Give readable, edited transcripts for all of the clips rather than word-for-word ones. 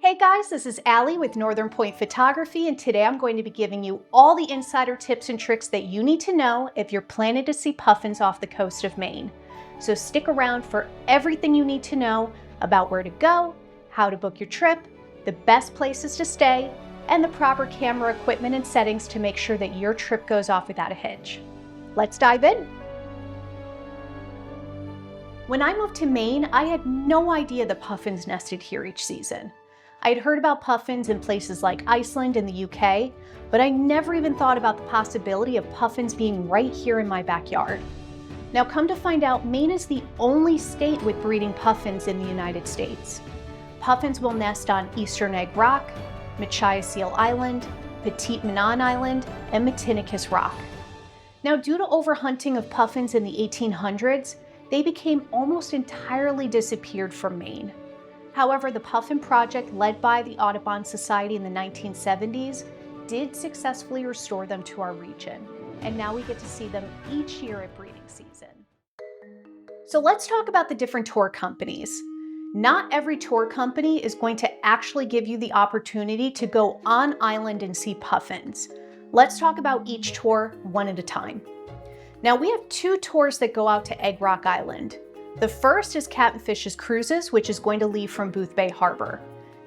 Hey guys, this is Allie with Northern Point Photography, and today I'm going to be giving you all the insider tips and tricks that you need to know if you're planning to see puffins off the coast of Maine. So stick around for everything you need to know about where to go, how to book your trip, the best places to stay, and the proper camera equipment and settings to make sure that your trip goes off without a hitch. Let's dive in. When I moved to Maine, I had no idea the puffins nested here each season. I had heard about puffins in places like Iceland and the UK, but I never even thought about the possibility of puffins being right here in my backyard. Now come to find out, Maine is the only state with breeding puffins in the United States. Puffins will nest on Eastern Egg Rock, Machias Seal Island, Petit Manan Island, and Matinicus Rock. Now due to overhunting of puffins in the 1800s, they became almost entirely disappeared from Maine. However, the Puffin project led by the Audubon Society in the 1970s did successfully restore them to our region, and now we get to see them each year at breeding season. So let's talk about the different tour companies. Not every tour company is going to actually give you the opportunity to go on island and see puffins. Let's talk about each tour one at a time. Now we have two tours that go out to Egg Rock Island. The first is Captain Fish's Cruises, which is going to leave from Booth Bay Harbor.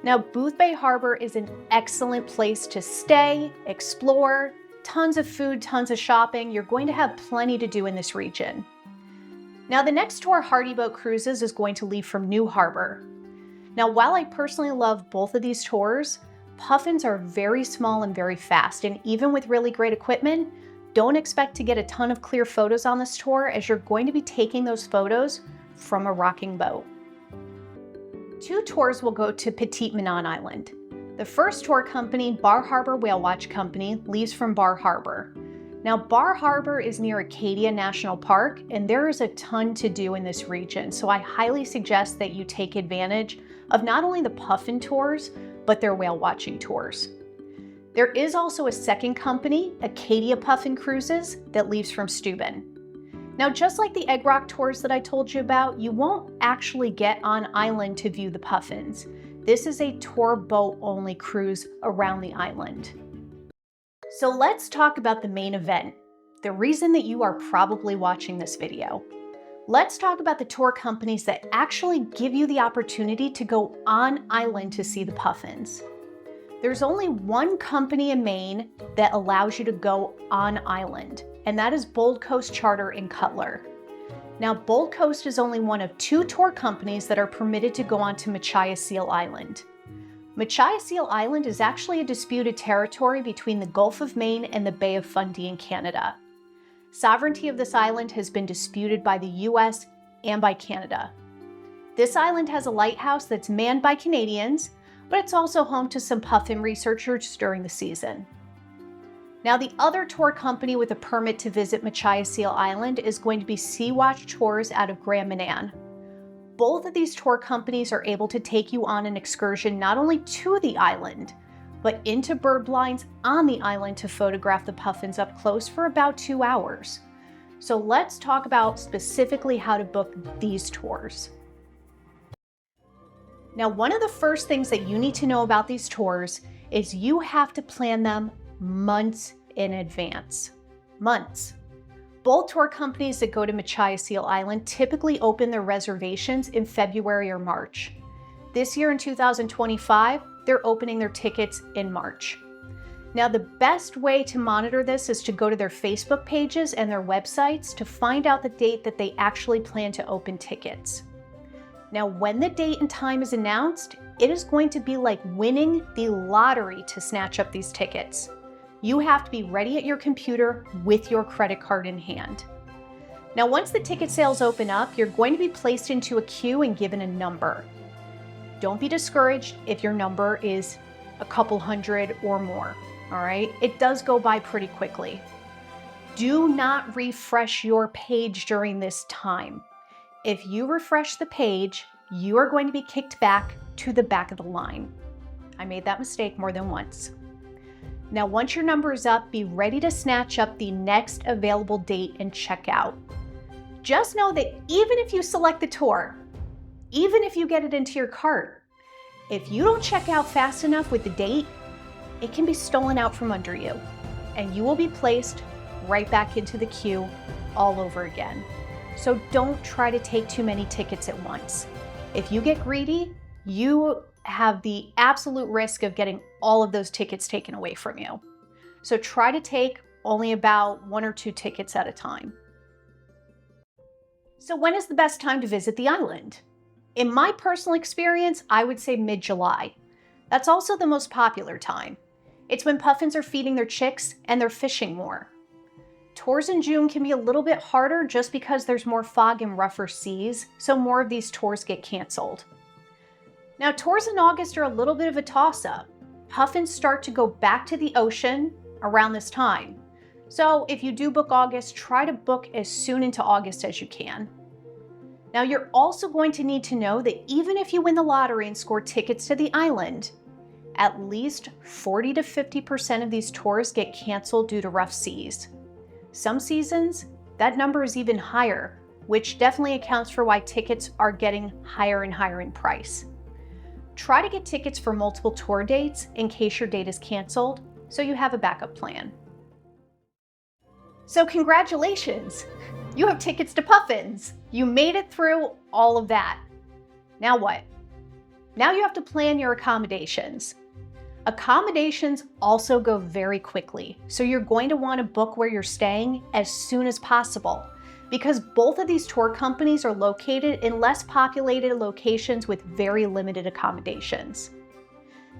Now, Booth Bay Harbor is an excellent place to stay, explore, tons of food, tons of shopping. You're going to have plenty to do in this region. Now, the next tour, Hardy Boat Cruises, is going to leave from New Harbor. Now, while I personally love both of these tours, puffins are very small and very fast, and even with really great equipment, don't expect to get a ton of clear photos on this tour, as you're going to be taking those photos from a rocking boat. Two tours will go to Petit Manan Island. The first tour company, Bar Harbor Whale Watch Company, leaves from Bar Harbor. Now, Bar Harbor is near Acadia National Park, and there is a ton to do in this region, so I highly suggest that you take advantage of not only the puffin tours, but their whale watching tours. There is also a second company, Acadia Puffin Cruises, that leaves from Steuben. Now, just like the Egg Rock tours that I told you about, you won't actually get on island to view the puffins. This is a tour boat only cruise around the island. So let's talk about the main event, the reason that you are probably watching this video. Let's talk about the tour companies that actually give you the opportunity to go on island to see the puffins. There's only one company in Maine that allows you to go on island, and that is Bold Coast Charter in Cutler. Now, Bold Coast is only one of two tour companies that are permitted to go onto Machias Seal Island. Machias Seal Island is actually a disputed territory between the Gulf of Maine and the Bay of Fundy in Canada. Sovereignty of this island has been disputed by the US and by Canada. This island has a lighthouse that's manned by Canadians, but it's also home to some puffin researchers during the season. Now, the other tour company with a permit to visit Machias Seal Island is going to be Sea-Watch Tours out of Grand Manan. Both of these tour companies are able to take you on an excursion not only to the island, but into bird blinds on the island to photograph the puffins up close for about 2 hours. So let's talk about specifically how to book these tours. Now, one of the first things that you need to know about these tours is you have to plan them months in advance. Months. Both tour companies that go to Machias Seal Island typically open their reservations in February or March. This year in 2025, they're opening their tickets in March. Now, the best way to monitor this is to go to their Facebook pages and their websites to find out the date that they actually plan to open tickets. Now, when the date and time is announced, it is going to be like winning the lottery to snatch up these tickets. You have to be ready at your computer with your credit card in hand. Now, once the ticket sales open up, you're going to be placed into a queue and given a number. Don't be discouraged if your number is a couple hundred or more, all right? It does go by pretty quickly. Do not refresh your page during this time. If you refresh the page, you are going to be kicked back to the back of the line. I made that mistake more than once. Now, once your number is up, be ready to snatch up the next available date and check out. Just know that even if you select the tour, even if you get it into your cart, If you don't check out fast enough with the date, it can be stolen out from under you, and you will be placed right back into the queue all over again. So don't try to take too many tickets at once. If you get greedy, you have the absolute risk of getting all of those tickets taken away from you. So try to take only about 1 or 2 tickets at a time. So when is the best time to visit the island? In my personal experience, I would say mid-July. That's also the most popular time. It's when puffins are feeding their chicks and they're fishing more. Tours in June can be a little bit harder just because there's more fog and rougher seas, so more of these tours get canceled. Now, tours in August are a little bit of a toss-up. Puffins start to go back to the ocean around this time. So if you do book August, try to book as soon into August as you can. Now, you're also going to need to know that even if you win the lottery and score tickets to the island, at least 40 to 50% of these tours get canceled due to rough seas. Some seasons, that number is even higher, which definitely accounts for why tickets are getting higher and higher in price. Try to get tickets for multiple tour dates in case your date is canceled, so you have a backup plan. So congratulations! You have tickets to Puffins! You made it through all of that. Now what? Now you have to plan your accommodations. Accommodations also go very quickly, so you're going to want to book where you're staying as soon as possible, because both of these tour companies are located in less populated locations with very limited accommodations.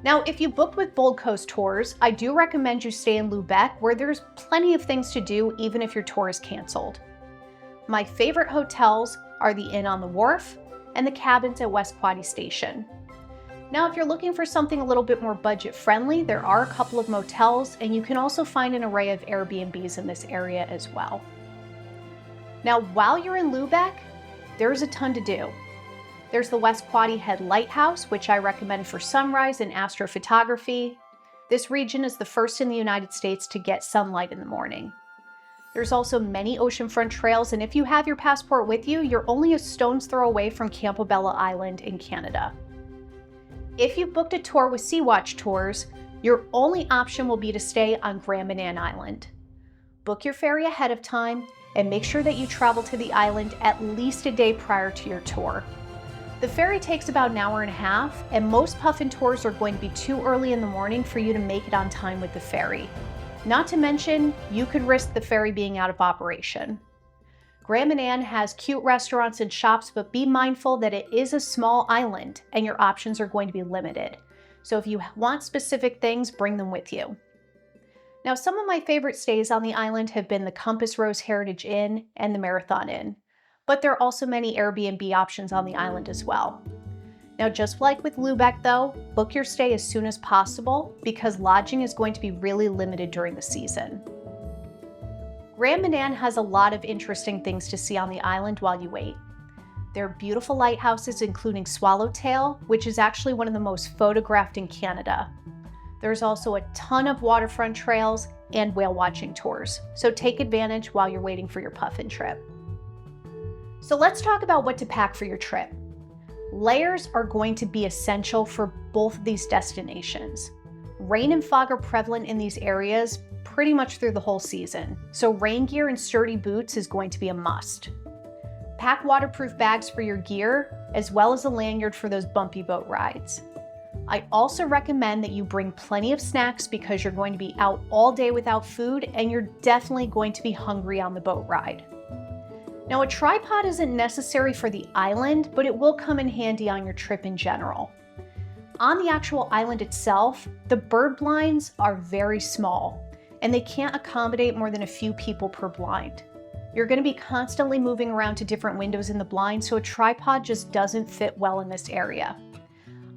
Now, if you booked with Bold Coast Tours, I do recommend you stay in Lubeck, where there's plenty of things to do even if your tour is canceled. My favorite hotels are the Inn on the Wharf and the cabins at West Quoddy Station. Now, if you're looking for something a little bit more budget-friendly, there are a couple of motels, and you can also find an array of Airbnbs in this area as well. Now, while you're in Lubeck, there's a ton to do. There's the West Quoddy Head Lighthouse, which I recommend for sunrise and astrophotography. This region is the first in the United States to get sunlight in the morning. There's also many oceanfront trails, and if you have your passport with you, you're only a stone's throw away from Campobello Island in Canada. If you've booked a tour with Sea-Watch Tours, your only option will be to stay on Grand Manan Island. Book your ferry ahead of time and make sure that you travel to the island at least a day prior to your tour. The ferry takes about an hour and a half, and most Puffin tours are going to be too early in the morning for you to make it on time with the ferry. Not to mention, you could risk the ferry being out of operation. Grand Manan has cute restaurants and shops, but be mindful that it is a small island and your options are going to be limited. So if you want specific things, bring them with you. Now, some of my favorite stays on the island have been the Compass Rose Heritage Inn and the Marathon Inn, but there are also many Airbnb options on the island as well. Now, just like with Lubeck though, book your stay as soon as possible because lodging is going to be really limited during the season. Grand Manan has a lot of interesting things to see on the island while you wait. There are beautiful lighthouses including Swallowtail, which is actually one of the most photographed in Canada. There's also a ton of waterfront trails and whale watching tours, so take advantage while you're waiting for your Puffin trip. So let's talk about what to pack for your trip. Layers are going to be essential for both of these destinations. Rain and fog are prevalent in these areas pretty much through the whole season, so rain gear and sturdy boots is going to be a must. Pack waterproof bags for your gear, as well as a lanyard for those bumpy boat rides. I also recommend that you bring plenty of snacks because you're going to be out all day without food and you're definitely going to be hungry on the boat ride. Now, a tripod isn't necessary for the island, but it will come in handy on your trip in general. On the actual island itself, the bird blinds are very small, and they can't accommodate more than a few people per blind. You're going to be constantly moving around to different windows in the blind, so a tripod just doesn't fit well in this area.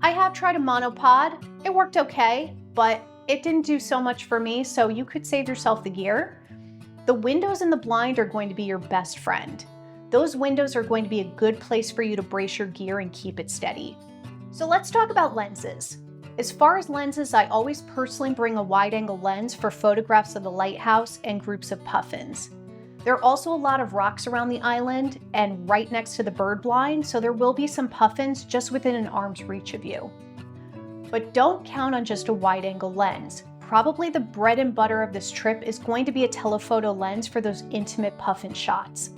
I have tried a monopod. It worked okay, but it didn't do so much for me, so you could save yourself the gear. The windows in the blind are going to be your best friend. Those windows are going to be a good place for you to brace your gear and keep it steady. So let's talk about lenses. As far as lenses, I always personally bring a wide-angle lens for photographs of the lighthouse and groups of puffins. There are also a lot of rocks around the island and right next to the bird blind, so there will be some puffins just within an arm's reach of you. But don't count on just a wide-angle lens. Probably the bread and butter of this trip is going to be a telephoto lens for those intimate puffin shots.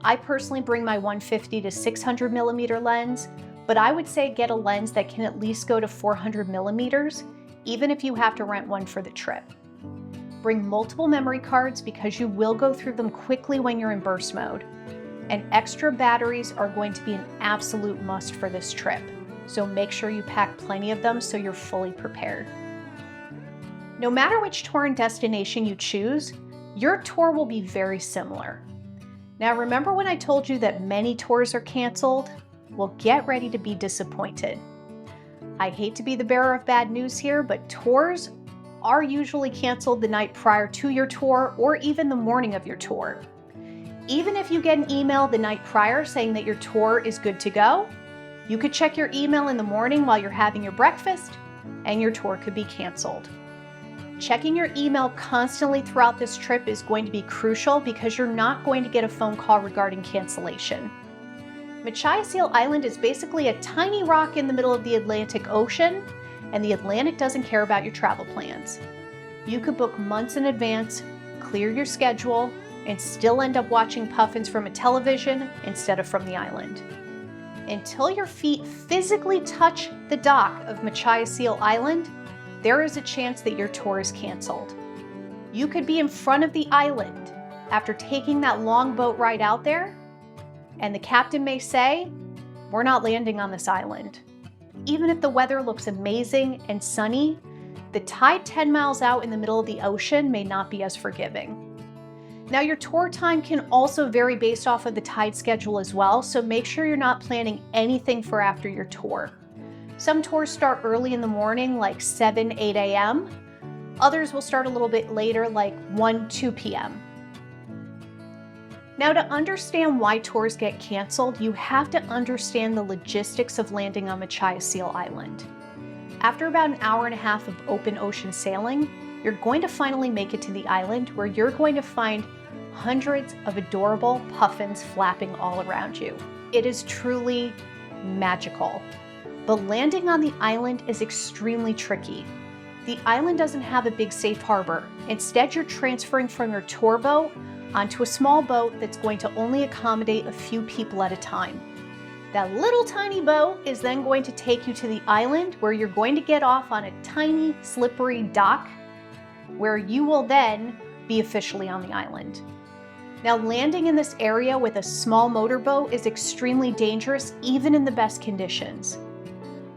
I personally bring my 150 to 600 millimeter lens, but I would say get a lens that can at least go to 400 millimeters, even if you have to rent one for the trip. Bring multiple memory cards because you will go through them quickly when you're in burst mode. And extra batteries are going to be an absolute must for this trip, so make sure you pack plenty of them so you're fully prepared. No matter which tour and destination you choose, your tour will be very similar. Now remember when I told you that many tours are canceled? Well, get ready to be disappointed. I hate to be the bearer of bad news here, but tours are usually canceled the night prior to your tour or even the morning of your tour. Even if you get an email the night prior saying that your tour is good to go, you could check your email in the morning while you're having your breakfast and your tour could be canceled. Checking your email constantly throughout this trip is going to be crucial because you're not going to get a phone call regarding cancellation. Machias Seal Island is basically a tiny rock in the middle of the Atlantic Ocean, and the Atlantic doesn't care about your travel plans. You could book months in advance, clear your schedule, and still end up watching puffins from a television instead of from the island. Until your feet physically touch the dock of Machias Seal Island, there is a chance that your tour is canceled. You could be in front of the island after taking that long boat ride out there, and the captain may say, "We're not landing on this island." Even if the weather looks amazing and sunny, the tide 10 miles out in the middle of the ocean may not be as forgiving. Now, your tour time can also vary based off of the tide schedule as well, so make sure you're not planning anything for after your tour. Some tours start early in the morning, like 7, 8 a.m. Others will start a little bit later, like 1, 2 p.m. Now, to understand why tours get canceled, you have to understand the logistics of landing on Machias Seal Island. After about an hour and a half of open ocean sailing, you're going to finally make it to the island where you're going to find hundreds of adorable puffins flapping all around you. It is truly magical. But landing on the island is extremely tricky. The island doesn't have a big safe harbor. Instead, you're transferring from your tour boat onto a small boat that's going to only accommodate a few people at a time. That little tiny boat is then going to take you to the island where you're going to get off on a tiny, slippery dock where you will then be officially on the island. Now, landing in this area with a small motorboat is extremely dangerous, even in the best conditions.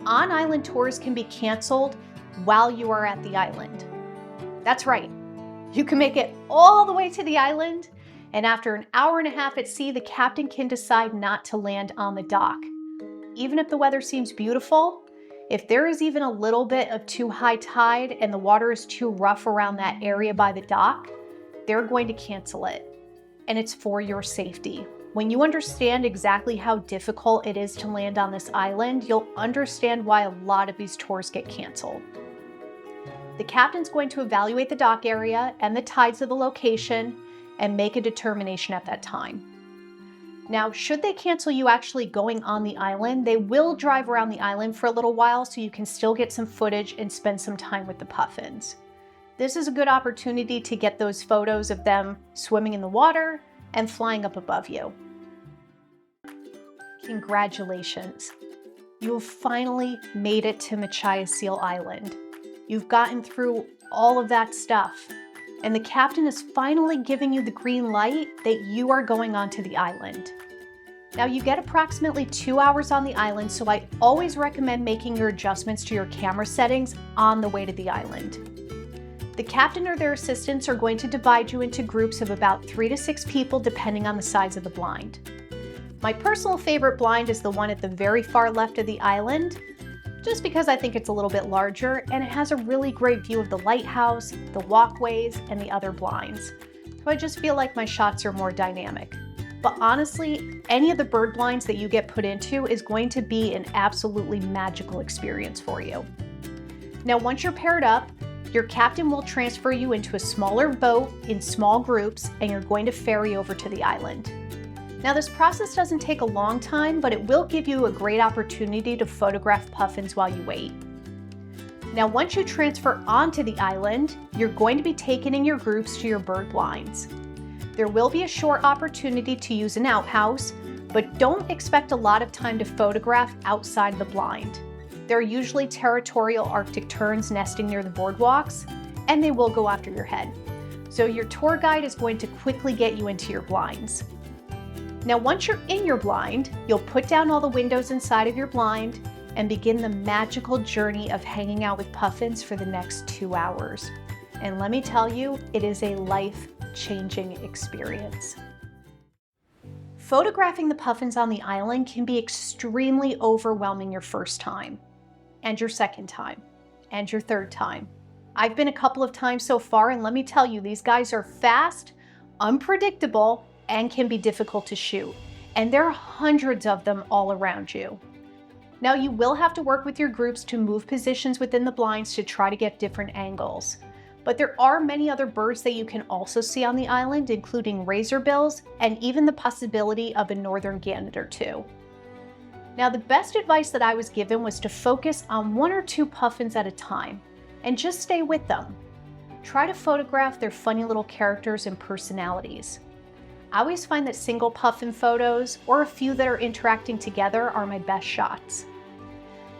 On-island tours can be canceled while you are at the island. That's right. You can make it all the way to the island, and after an hour and a half at sea, the captain can decide not to land on the dock. Even if the weather seems beautiful, if there is even a little bit of too high tide and the water is too rough around that area by the dock, they're going to cancel it. And it's for your safety. When you understand exactly how difficult it is to land on this island, you'll understand why a lot of these tours get canceled. The captain's going to evaluate the dock area and the tides of the location and make a determination at that time. Now, should they cancel you actually going on the island, they will drive around the island for a little while so you can still get some footage and spend some time with the puffins. This is a good opportunity to get those photos of them swimming in the water and flying up above you. Congratulations. You have finally made it to Machias Seal Island. You've gotten through all of that stuff, and the captain is finally giving you the green light that you are going onto the island. Now, you get approximately 2 hours on the island, so I always recommend making your adjustments to your camera settings on the way to the island. The captain or their assistants are going to divide you into groups of about 3 to 6 people depending on the size of the blind. My personal favorite blind is the one at the very far left of the island, just because I think it's a little bit larger and it has a really great view of the lighthouse, the walkways, and the other blinds. So I just feel like my shots are more dynamic. But honestly, any of the bird blinds that you get put into is going to be an absolutely magical experience for you. Now, once you're paired up, your captain will transfer you into a smaller boat in small groups, and you're going to ferry over to the island. Now, this process doesn't take a long time, but it will give you a great opportunity to photograph puffins while you wait. Now, once you transfer onto the island, you're going to be taken in your groups to your bird blinds. There will be a short opportunity to use an outhouse, but don't expect a lot of time to photograph outside the blind. There are usually territorial Arctic terns nesting near the boardwalks, and they will go after your head. So your tour guide is going to quickly get you into your blinds. Now, once you're in your blind, you'll put down all the windows inside of your blind and begin the magical journey of hanging out with puffins for the next 2 hours. And let me tell you, it is a life-changing experience. Photographing the puffins on the island can be extremely overwhelming your first time, and your second time, and your third time. I've been a couple of times so far, and let me tell you, these guys are fast, unpredictable, and can be difficult to shoot. And there are hundreds of them all around you. Now, you will have to work with your groups to move positions within the blinds to try to get different angles. But there are many other birds that you can also see on the island, including razorbills and even the possibility of a northern gannet or two. Now, the best advice that I was given was to focus on 1 or 2 puffins at a time and just stay with them. Try to photograph their funny little characters and personalities. I always find that single puffin photos or a few that are interacting together are my best shots.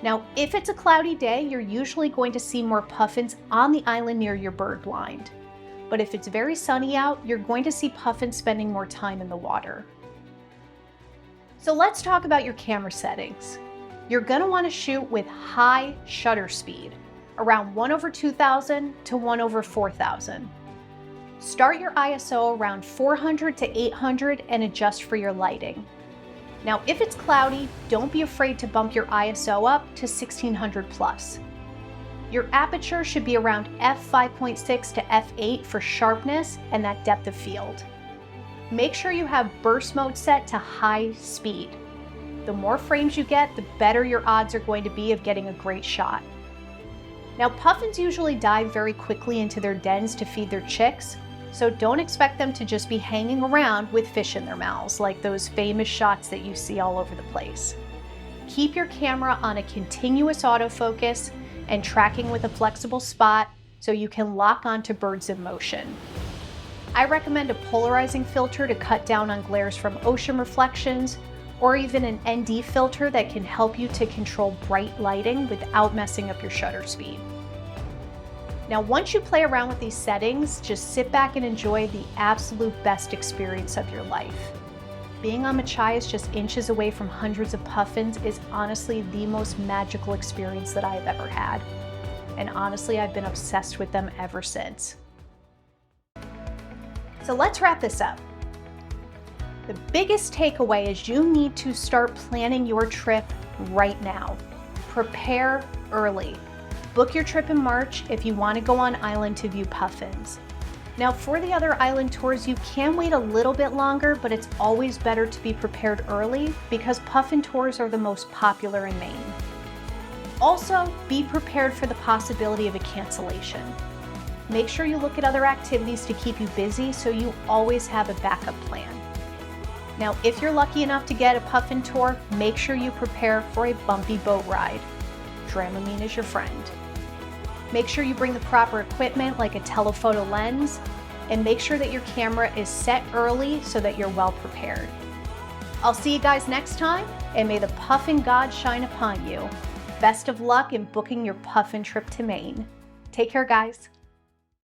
Now, if it's a cloudy day, you're usually going to see more puffins on the island near your bird blind. But if it's very sunny out, you're going to see puffins spending more time in the water. So let's talk about your camera settings. You're going to want to shoot with high shutter speed, around 1/2000 to 1/4000. Start your ISO around 400 to 800 and adjust for your lighting. Now, if it's cloudy, don't be afraid to bump your ISO up to 1600 plus. Your aperture should be around f5.6 to f8 for sharpness and that depth of field. Make sure you have burst mode set to high speed. The more frames you get, the better your odds are going to be of getting a great shot. Now, puffins usually dive very quickly into their dens to feed their chicks, so don't expect them to just be hanging around with fish in their mouths like those famous shots that you see all over the place. Keep your camera on a continuous autofocus and tracking with a flexible spot so you can lock onto birds in motion. I recommend a polarizing filter to cut down on glares from ocean reflections, or even an ND filter that can help you to control bright lighting without messing up your shutter speed. Now, once you play around with these settings, just sit back and enjoy the absolute best experience of your life. Being on Machias, just inches away from hundreds of puffins, is honestly the most magical experience that I've ever had. And honestly, I've been obsessed with them ever since. So let's wrap this up. The biggest takeaway is you need to start planning your trip right now. Prepare early. Book your trip in March if you want to go on island to view puffins. Now, for the other island tours, you can wait a little bit longer, but it's always better to be prepared early because puffin tours are the most popular in Maine. Also, be prepared for the possibility of a cancellation. Make sure you look at other activities to keep you busy so you always have a backup plan. Now, if you're lucky enough to get a puffin tour, make sure you prepare for a bumpy boat ride. Dramamine is your friend. Make sure you bring the proper equipment like a telephoto lens, and make sure that your camera is set early so that you're well prepared. I'll see you guys next time, and may the puffin god shine upon you. Best of luck in booking your puffin trip to Maine. Take care, guys.